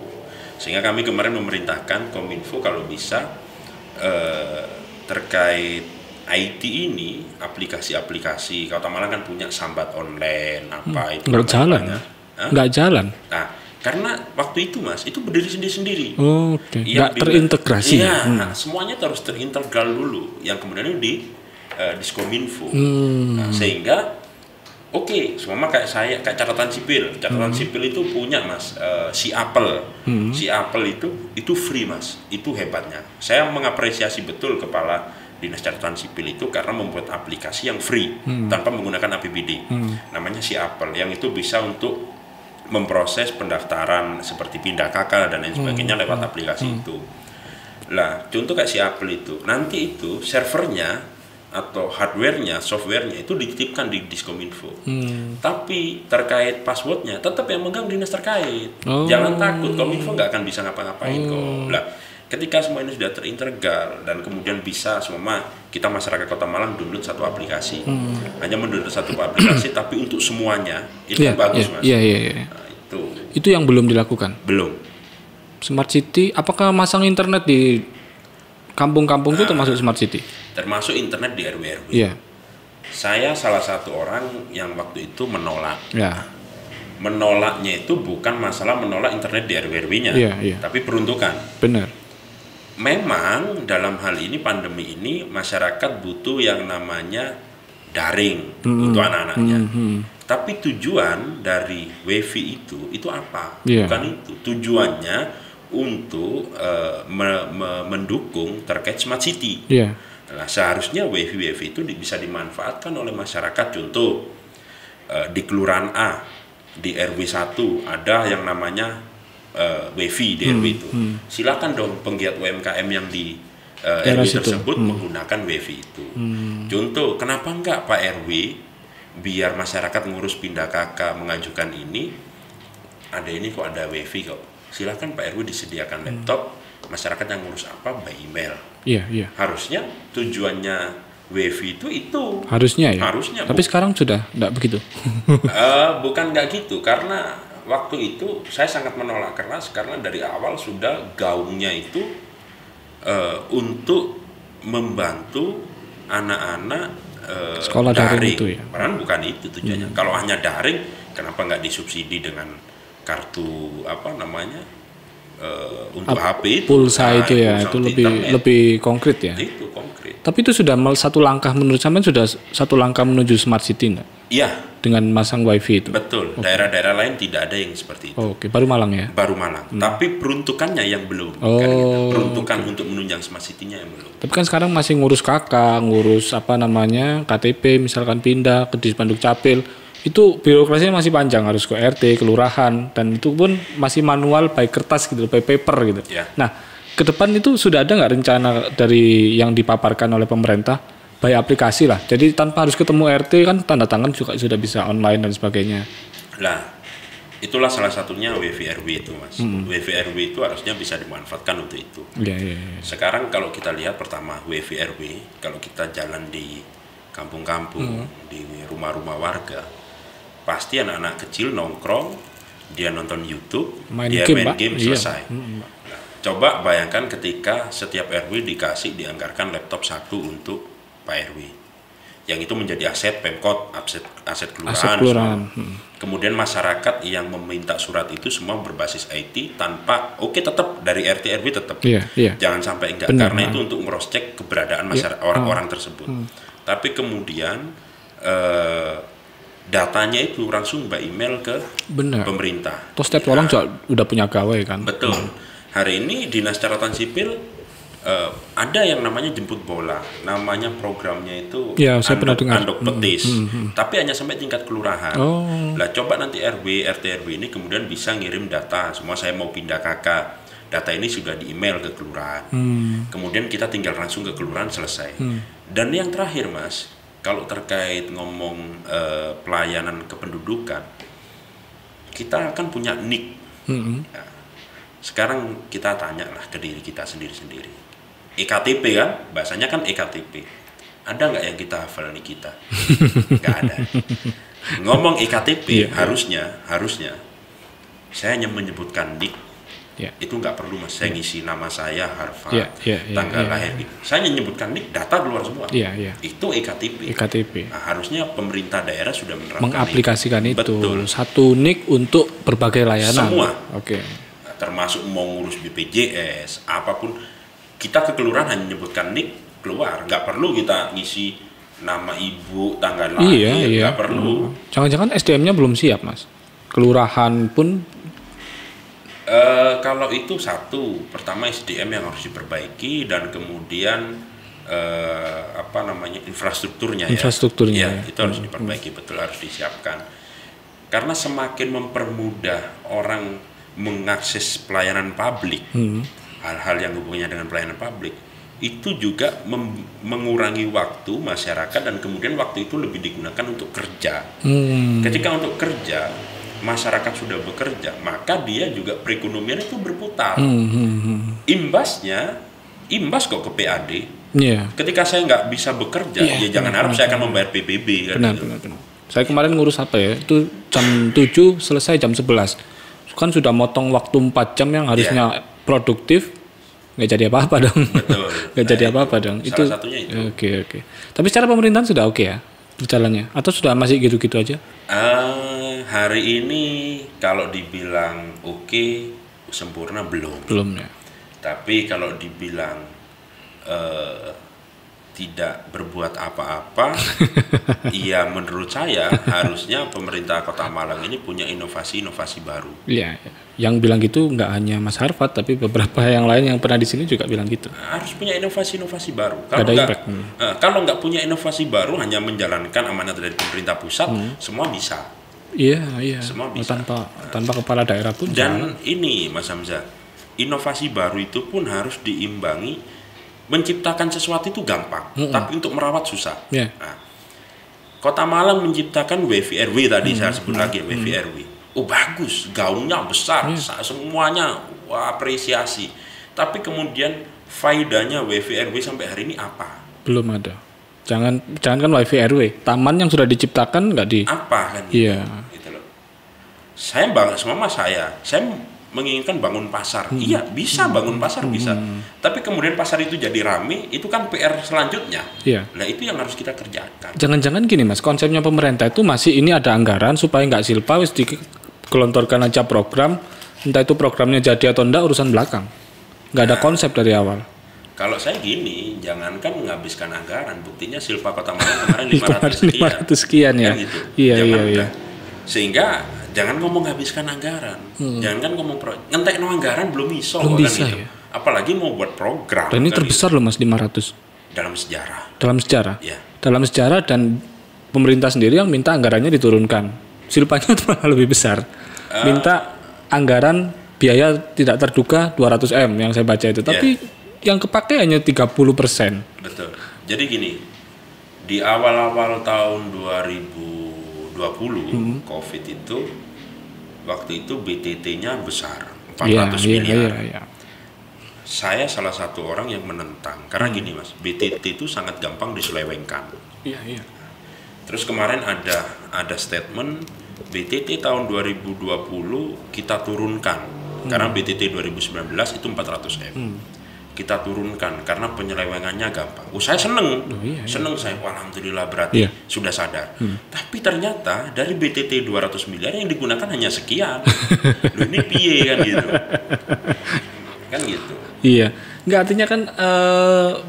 Sehingga kami kemarin memerintahkan Kominfo kalau bisa terkait IT ini, aplikasi-aplikasi, Kota Malang kan punya sambat online, itu. Nggak jalan. Nah, karena waktu itu Mas, itu berdiri sendiri-sendiri. Nggak terintegrasi. Semuanya harus terintegral dulu, yang kemudian di Diskominfo. Nah, sehingga semua kayak catatan sipil itu punya Mas, si Apple itu free Mas, itu hebatnya. Saya mengapresiasi betul kepala dinas catatan sipil itu karena membuat aplikasi yang free tanpa menggunakan APBD, namanya si Apple, yang itu bisa untuk memproses pendaftaran seperti pindah KK dan lain sebagainya lewat aplikasi itu. Lah, contoh kayak si Apple itu, nanti itu servernya atau hardware-nya, software-nya itu dititipkan di Diskominfo. Tapi terkait password-nya tetap yang megang dinas terkait. Jangan takut, Kominfo nggak akan bisa ngapa-ngapain kok. Lah, ketika semua ini sudah terintegral dan kemudian bisa semua kita masyarakat Kota Malang download satu aplikasi, hanya mendownload satu aplikasi tapi untuk semuanya itu bagus Mas. Nah, itu yang belum dilakukan. Belum. Smart City, apakah masang internet di kampung-kampung itu termasuk Smart City? Termasuk internet di RW-RW. Saya salah satu orang yang waktu itu menolak. Menolaknya itu bukan masalah menolak internet di RW-RW-nya, tapi peruntukan. Benar. Memang dalam hal ini pandemi ini masyarakat butuh yang namanya daring untuk anak-anaknya. Tapi tujuan dari WiFi itu apa? Bukan itu. Tujuannya untuk mendukung terkait smart city. Iya. Nah, seharusnya WiFi itu bisa dimanfaatkan oleh masyarakat. Contoh di Kelurahan A, di RW 1 ada yang namanya WiFi di RW itu. Silakan dong penggiat UMKM yang di RW tersebut menggunakan WiFi itu. Contoh, kenapa enggak Pak RW biar masyarakat ngurus pindah KK mengajukan ini, ada ini kok ada WiFi kok. Silakan Pak RW disediakan laptop, masyarakat yang ngurus apa by email. Iya. Harusnya tujuannya WiFi itu harusnya ya. Harusnya. Tapi sekarang sudah enggak begitu. Bukan enggak gitu, karena waktu itu saya sangat menolak keras karena dari awal sudah gaungnya itu untuk membantu anak-anak sekolah daring itu ya. Padahal bukan itu tujuannya. Kalau hanya daring, kenapa nggak disubsidi dengan kartu untuk HP itu, pulsa itu ya, itu lebih konkret ya. Itu konkret. Tapi itu sudah satu langkah menurut saya, sudah satu langkah menuju smart city enggak? Iya. Dengan masang WiFi itu. Betul. Daerah-daerah lain tidak ada yang seperti itu. Oke, baru Malang ya. Baru Malang. Tapi peruntukannya yang belum. Kan gitu. Peruntukan untuk menunjang smart city-nya yang belum. Tapi kan sekarang masih ngurus KK, ngurus KTP, misalkan pindah ke Dispenduk Capil. Itu birokrasinya masih panjang, harus ke RT, kelurahan, dan itu pun masih manual by kertas gitu, by paper gitu. Ya. Nah, ke depan itu sudah ada nggak rencana dari yang dipaparkan oleh pemerintah by aplikasi lah. Jadi tanpa harus ketemu RT kan, tanda tangan juga sudah bisa online dan sebagainya. Lah, itulah salah satunya WiFi RW itu, Mas. WiFi RW itu harusnya bisa dimanfaatkan untuk itu. Iya. Sekarang kalau kita lihat pertama WiFi RW, kalau kita jalan di kampung-kampung, di rumah-rumah warga, pasti anak-anak kecil nongkrong, dia nonton YouTube, dia main game selesai. Nah, coba bayangkan ketika setiap RW dianggarkan laptop 1 untuk Pak RW, yang itu menjadi aset Pemkot, aset kelurahan. Kemudian masyarakat yang meminta surat itu semua berbasis IT tanpa tetap dari RT RW tetap. Jangan sampai enggak. Benar, karena itu untuk cross check keberadaan masyarakat orang-orang tersebut. Tapi kemudian datanya itu langsung by email ke pemerintah. Terus setiap orang juga udah punya gawe kan. Betul. Hari ini Dinas Catatan Sipil ada yang namanya jemput bola, namanya programnya itu saya pernah dengar. Andok Petis, tapi hanya sampai tingkat kelurahan. Lah coba nanti RT RW ini kemudian bisa ngirim data, semua saya mau pindah KK, data ini sudah di email ke kelurahan. Kemudian kita tinggal langsung ke kelurahan, selesai. Dan yang terakhir, Mas, kalau terkait ngomong pelayanan kependudukan, kita akan punya NIK. Nah, sekarang kita tanyalah ke diri kita sendiri-sendiri. EKTP kan, bahasanya kan EKTP. Ada nggak yang kita hafal nih kita? Nggak ada. Ngomong EKTP harusnya saya hanya menyebutkan NIK. Itu nggak perlu, Mas. Saya ngisi nama saya, Harvard, tanggal lahir. Saya hanya menyebutkan NIK, data keluar semua. Itu EKTP. Nah, harusnya pemerintah daerah sudah mengaplikasikan itu. Betul. Satu NIK untuk berbagai layanan. Semua. Nah, termasuk mau ngurus BPJS, apapun. Kita ke kelurahan hanya menyebutkan NIK, keluar. Nggak perlu kita ngisi nama ibu, tanggal lahir. Nggak perlu. Jangan-jangan SDM-nya belum siap, Mas. Kelurahan pun. Kalau itu pertama SDM yang harus diperbaiki, dan kemudian infrastrukturnya. Itu harus diperbaiki, betul, harus disiapkan. Karena semakin mempermudah orang mengakses pelayanan publik, hal-hal yang hubungannya dengan pelayanan publik, itu juga mengurangi waktu masyarakat, dan kemudian waktu itu lebih digunakan untuk kerja. Ketika untuk kerja, masyarakat sudah bekerja, maka dia juga perekonomian itu berputar. Imbas kok ke PAD. Ketika saya nggak bisa bekerja, jangan harap saya akan membayar PBB. Benar. Saya kemarin ngurus itu jam 7 selesai jam 11. Kan sudah motong waktu 4 jam yang harusnya produktif, nggak jadi apa-apa dong. Betul. Nggak jadi apa-apa dong. Salah satunya itu. Oke. Tapi secara pemerintahan sudah oke ya berjalannya, atau sudah masih gitu-gitu aja? Hari ini kalau dibilang oke, sempurna belum. Belum ya. Tapi kalau dibilang tidak berbuat apa-apa, ya menurut saya harusnya pemerintah Kota Malang ini punya inovasi-inovasi baru. Iya, yang bilang gitu nggak hanya Mas Harfad, tapi beberapa yang lain yang pernah di sini juga bilang gitu. Harus punya inovasi-inovasi baru. Kalau nggak punya inovasi baru, hanya menjalankan amanat dari pemerintah pusat, semua bisa. Iya. Semua bisa. Tanpa kepala daerah pun. Dan ini Mas Hamzah, inovasi baru itu pun harus diimbangi. Menciptakan sesuatu itu gampang, tapi untuk merawat susah. Yeah. Nah, Kota Malang menciptakan WVRW tadi saya sebut lagi WVRW. Oh bagus, gaungnya besar, semuanya apresiasi. Tapi kemudian faedahnya WVRW sampai hari ini apa? Belum ada. Jangan kan WVRW, taman yang sudah diciptakan nggak di. Apa kan? Gitu loh. Saya bangga sama saya menginginkan bangun pasar. Iya, bisa bangun pasar bisa. Tapi kemudian pasar itu jadi rame, itu kan PR selanjutnya. Iya. Nah, itu yang harus kita kerjakan. Jangan-jangan gini Mas, konsepnya pemerintah itu masih ini ada anggaran supaya nggak silpa, wis dikelontorkan aja program, entah itu programnya jadi atau enggak urusan belakang. Nggak ada konsep dari awal. Kalau saya gini, jangankan menghabiskan anggaran, buktinya Silpa Kota Malang kemarin 500 sekian ya. Kan gitu. Iya. Sehingga jangan ngomong habiskan anggaran, jangan ngomong ngentek anggaran belum bisa kan bisa gitu. ya. Apalagi mau buat program. Dan ini kan terbesar gitu. loh Mas, 500. Dalam sejarah. Ya. Dalam sejarah, dan pemerintah sendiri yang minta anggarannya diturunkan. Silpanya malah lebih besar. Minta anggaran biaya tidak terduga 200 M yang saya baca itu. Tapi yang kepakai hanya 30%. Betul. Jadi gini, di awal-awal tahun 2020 COVID itu, waktu itu BTT-nya besar, 400 miliar. Iya. Saya salah satu orang yang menentang, karena gini Mas, BTT itu sangat gampang diselewengkan. Iya. Terus kemarin ada statement BTT tahun 2020 kita turunkan, karena BTT 2019 itu 400 M. Kita turunkan karena penyelewengannya gampang. Saya seneng, seneng saya. Alhamdulillah berarti sudah sadar. Tapi ternyata dari BTT 200 miliar yang digunakan hanya sekian. Loh, ini piye kan gitu. Kan gitu. Iya. Nggak, artinya kan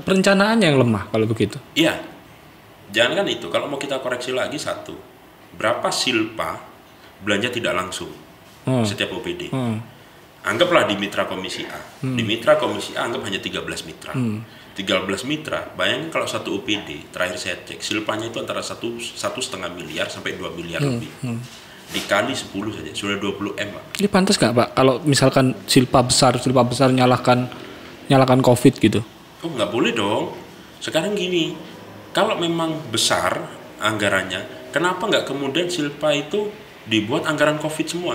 perencanaan yang lemah kalau begitu. Iya. Jangan kan itu. Kalau mau kita koreksi lagi satu. Berapa silpa belanja tidak langsung setiap OPD? Anggaplah di mitra komisi A. Di mitra komisi A anggap hanya 13 mitra. 13 mitra, bayangin kalau satu OPD, terakhir saya cek, silpanya itu antara 1,5 miliar sampai 2 miliar lebih. Dikali 10 saja, sudah 20 M, Pak. Ini pantas nggak Pak, kalau misalkan silpa besar nyalakan COVID gitu? Oh, nggak boleh dong. Sekarang gini, kalau memang besar anggarannya, kenapa nggak kemudian silpa itu dibuat anggaran COVID semua?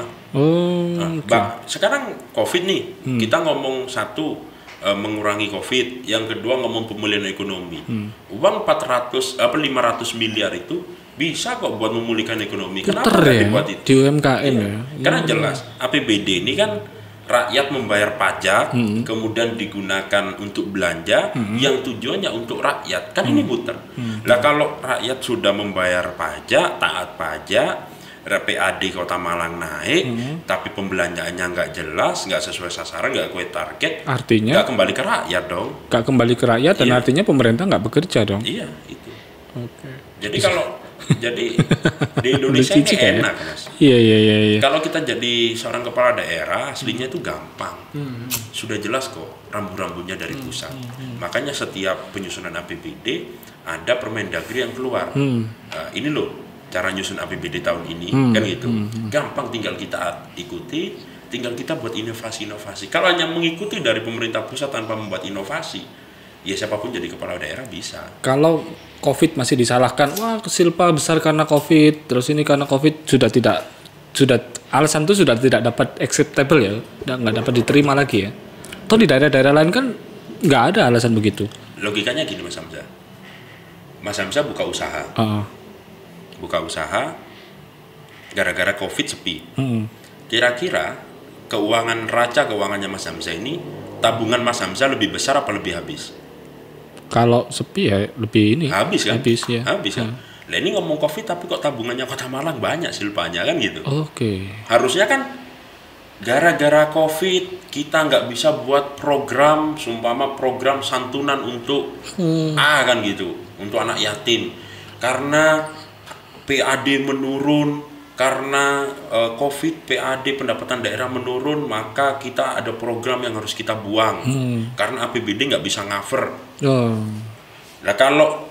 Sekarang COVID nih, kita ngomong satu mengurangi COVID, yang kedua ngomong pemulihan ekonomi. Uang 500 miliar itu bisa kok buat memulihkan ekonomi. Kenapa nggak dibuat itu? Di UMKM ya. Karena jelas APBD ini kan rakyat membayar pajak, kemudian digunakan untuk belanja yang tujuannya untuk rakyat. Kan ini muter. Lah kalau rakyat sudah membayar pajak, taat pajak, PAD Kota Malang naik, tapi pembelanjaannya nggak jelas, nggak sesuai sasaran, nggak sesuai target, artinya nggak kembali ke rakyat dong. Nggak kembali ke rakyat, dan artinya pemerintah nggak bekerja dong. Iya, itu. Jadi jadi di Indonesia ini enak, Mas. Iya. Kalau kita jadi seorang kepala daerah, aslinya itu gampang. Sudah jelas kok rambu-rambunya dari pusat. Makanya setiap penyusunan APBD ada Permendagri yang keluar. Ini loh cara nyusun APBD tahun ini, kan gitu. Gampang, tinggal kita ikuti, tinggal kita buat inovasi-inovasi. Kalau hanya mengikuti dari pemerintah pusat tanpa membuat inovasi, ya siapapun jadi kepala daerah bisa. Kalau COVID masih disalahkan, silpa besar karena COVID, terus ini karena COVID, alasan itu sudah tidak dapat acceptable ya, nggak dapat diterima lagi ya. Atau di daerah-daerah lain kan nggak ada alasan begitu. Logikanya gini Mas Hamzah. Mas Hamzah buka usaha. Buka usaha gara-gara COVID sepi. Kira-kira raca keuangannya Mas Hamzah ini, tabungan Mas Hamzah lebih besar apa lebih habis? Kalau sepi ya lebih ini. Habis kan? Habis kan. Lah ini ngomong COVID tapi kok tabungannya Kota Malang banyak silpanya kan gitu. Oke. Harusnya kan gara-gara COVID kita nggak bisa buat program, sumpama program santunan untuk kan gitu, untuk anak yatim, karena PAD menurun, karena COVID PAD pendapatan daerah menurun, maka kita ada program yang harus kita buang karena APBD nggak bisa cover. Nah kalau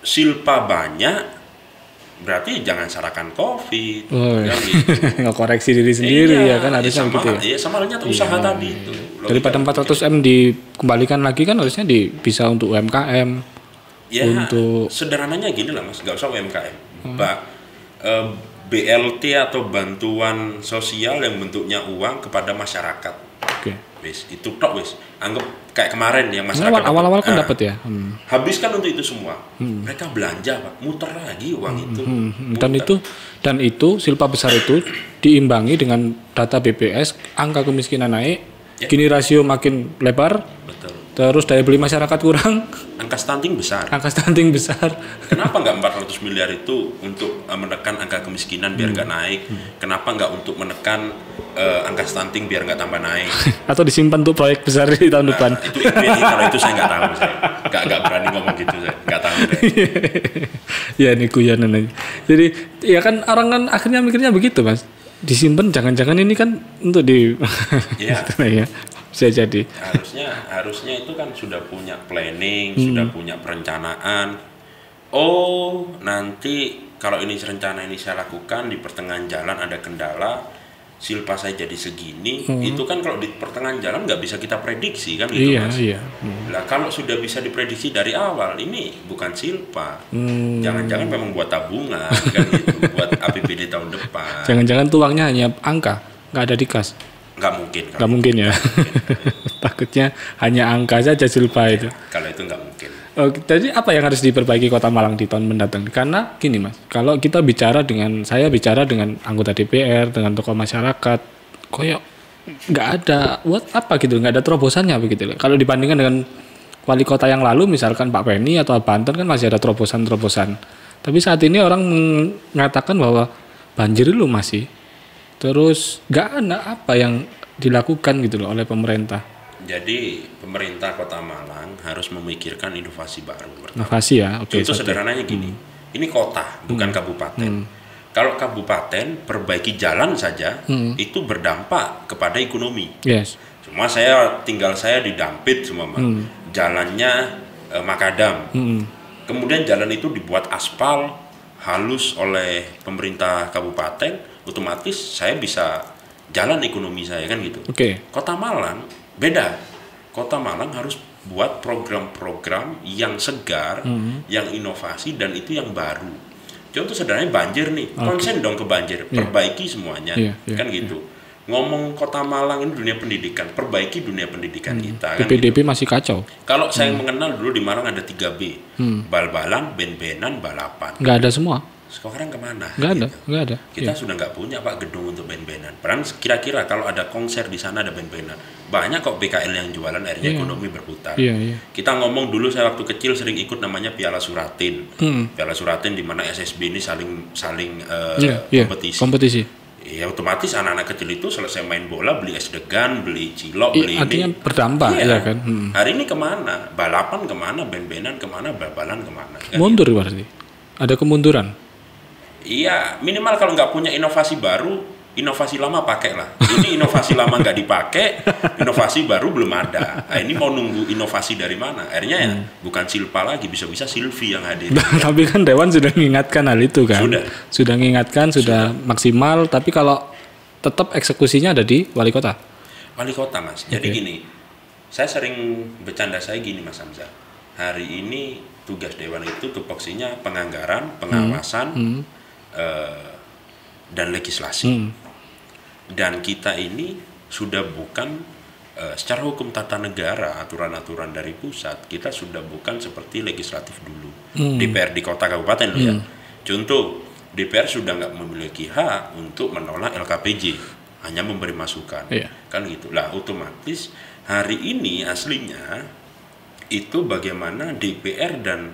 silpa banyak, berarti jangan salahkan COVID, kan gitu. Nggak koreksi diri sendiri ya kan, harusnya sama, gitu ya. Iya, sama halnya usaha tadi itu. Daripada 400 M dikembalikan lagi kan harusnya bisa untuk UMKM. Ya, untuk sederhananya gini lah Mas, nggak usah UMKM. BLT atau bantuan sosial yang bentuknya uang kepada masyarakat. Wis, itu tok wis. Anggap kayak kemarin yang masyarakat awal-awal kan dapat ya. Habiskan untuk itu semua. Mereka belanja, Pak. Muter lagi uang itu. Dan itu silpa besar itu diimbangi dengan data BPS, angka kemiskinan naik, gini rasio makin lebar. Betul. Terus daya beli masyarakat kurang, angka stunting besar. Kenapa nggak 400 miliar itu untuk menekan angka kemiskinan biar nggak naik? Kenapa nggak untuk menekan angka stunting biar nggak tambah naik? Atau disimpan untuk proyek besar di tahun depan? Itu kalau itu saya nggak tahu, nggak berani ngomong gitu, saya nggak tahu. Ya ini guyonan aja. Jadi ya kan orang kan akhirnya mikirnya begitu Mas. Disimpan jangan-jangan ini kan untuk ya. Bisa jadi. Harusnya itu kan sudah punya planning, sudah punya perencanaan. Oh, nanti kalau ini rencana ini saya lakukan, di pertengahan jalan ada kendala, silpa saya jadi segini. Itu kan kalau di pertengahan jalan nggak bisa kita prediksi kan gitu, Mas. Iya. Lah kalau sudah bisa diprediksi dari awal, ini bukan silpa. Jangan-jangan memang buat tabungan kan gitu, buat APBD tahun depan. Jangan-jangan tuh uangnya hanya angka, nggak ada di kas. Nggak mungkin ya. Takutnya hanya angka saja silpa itu. Kalau itu nggak mungkin. Jadi apa yang harus diperbaiki Kota Malang di tahun mendatang? Karena gini Mas, kalau kita saya bicara dengan anggota DPR, dengan tokoh masyarakat, koyok nggak ada apa gitu, nggak ada terobosannya begitu. Kalau dibandingkan dengan wali kota yang lalu, misalkan Pak Penny atau Banten kan masih ada terobosan. Tapi saat ini orang mengatakan bahwa banjir dulu masih. Terus nggak ada apa yang dilakukan gitu loh oleh pemerintah. Jadi pemerintah Kota Malang harus memikirkan inovasi baru. Inovasi ya, oke. Itu sederhananya gini, ini kota bukan kabupaten. Kalau kabupaten perbaiki jalan saja itu berdampak kepada ekonomi. Yes. Cuma saya di Dampit semua, jalannya makadam. Kemudian jalan itu dibuat aspal halus oleh pemerintah kabupaten. Otomatis saya bisa jalan ekonomi saya kan gitu. Kota Malang beda. Kota Malang harus buat program-program yang segar, yang inovasi dan itu yang baru. Contoh sederhananya banjir nih, konsen dong ke banjir, perbaiki semuanya, kan gitu. Ngomong Kota Malang ini dunia pendidikan, perbaiki dunia pendidikan kita. PDP gitu. masih kacau. Kalau saya mengenal dulu di Malang ada 3B, bal-balan, ben-benan, balapan. Nggak ada semua. Sekarang kemana? Nggak ada. Kita sudah nggak punya Pak gedung untuk band-bandan. Peran kira-kira kalau ada konser di sana ada band-bandan. Banyak kok BKL yang jualan, akhirnya ekonomi berputar. Kita ngomong dulu, saya waktu kecil sering ikut namanya Piala Suratin. Piala Suratin di mana SSB ini saling kompetisi. Ya otomatis anak-anak kecil itu selesai main bola beli es degan, beli cilok, beli artinya ini. Berdampak ya kan. Hari ini kemana? Balapan kemana? Band-bandan kemana? Bal-balan kemana? Kan mundur gitu. Berarti. Ada kemunduran. Iya, minimal kalau nggak punya inovasi baru, inovasi lama pakai lah. Ini inovasi lama nggak dipakai, inovasi baru belum ada. Nah, ini mau nunggu inovasi dari mana? Akhirnya bukan silpa lagi, bisa-bisa Silvi yang hadir. Tapi kan Dewan sudah mengingatkan hal itu kan. Sudah mengingatkan, sudah maksimal. Tapi kalau tetap eksekusinya ada di wali kota. Wali kota Mas. Jadi gini, saya sering bercanda saya gini Mas Hamzah. Hari ini tugas Dewan itu tupoksinya penganggaran, pengawasan. Dan legislasi. Dan kita ini sudah bukan secara hukum tata negara, aturan-aturan dari pusat, kita sudah bukan seperti legislatif dulu. DPR di kota kabupaten loh ya. Contoh, DPR sudah nggak memiliki hak untuk menolak LKPJ, hanya memberi masukan. Kan gitu. Lah otomatis hari ini aslinya itu bagaimana DPR dan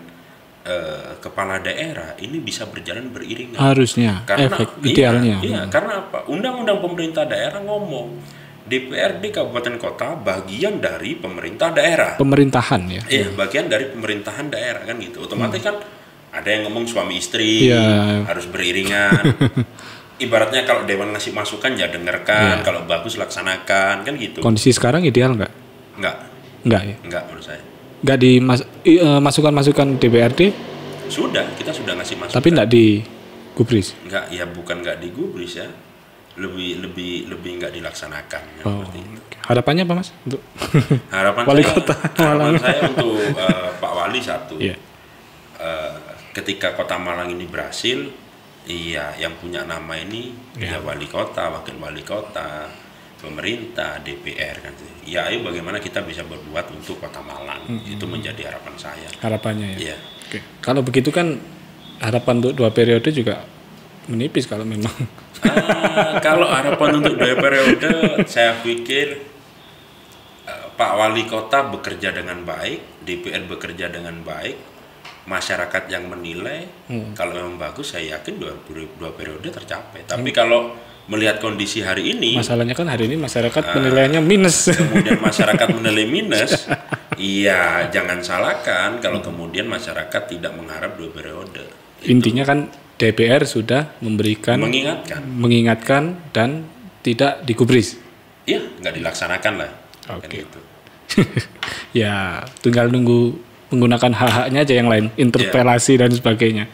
kepala daerah ini bisa berjalan beriringan. Harusnya, Karena idealnya. Iya, karena apa? Undang-undang pemerintah daerah ngomong DPRD kabupaten kota bagian dari pemerintah daerah. Pemerintahan ya. Iya, bagian dari pemerintahan daerah kan gitu. Otomatis kan ada yang ngomong suami istri harus beriringan. Ibaratnya kalau dewan ngasih masukan ya dengarkan, kalau bagus laksanakan kan gitu. Kondisi sekarang ideal nggak? Nggak ya. Nggak menurut saya. Nggak masukan-masukan DPRD? Sudah, kita sudah ngasih masukan. Tapi nggak digubris? Nggak, ya bukan nggak digubris ya. Lebih nggak dilaksanakan. Seperti itu. Harapannya apa Mas? Untuk harapan Wali saya, Kota harapan saya untuk Pak Wali satu. Yeah. Ketika Kota Malang ini berhasil, iya yang punya nama ini ya Wali Kota, Wakil Wali Kota, pemerintah, DPR kan. Ya ayo bagaimana kita bisa berbuat untuk Kota Malang. Itu menjadi harapan saya. Harapannya ya. Iya. Oke. Kalau begitu kan harapan untuk 2 periode juga menipis kalau memang. Kalau harapan untuk 2 periode, saya pikir Pak Wali Kota bekerja dengan baik, DPR bekerja dengan baik, masyarakat yang menilai. Kalau memang bagus, saya yakin 2 periode tercapai. Tapi kalau melihat kondisi hari ini, masalahnya kan hari ini masyarakat penilaiannya minus. Kemudian masyarakat menilai minus, iya jangan salahkan kalau kemudian masyarakat tidak mengharap 2 periode. Intinya kan DPR sudah memberikan mengingatkan dan tidak digubris. Iya, nggak dilaksanakan lah. Oke. Kan gitu. Ya, tinggal nunggu menggunakan hak-haknya aja yang lain, interpelasi dan sebagainya.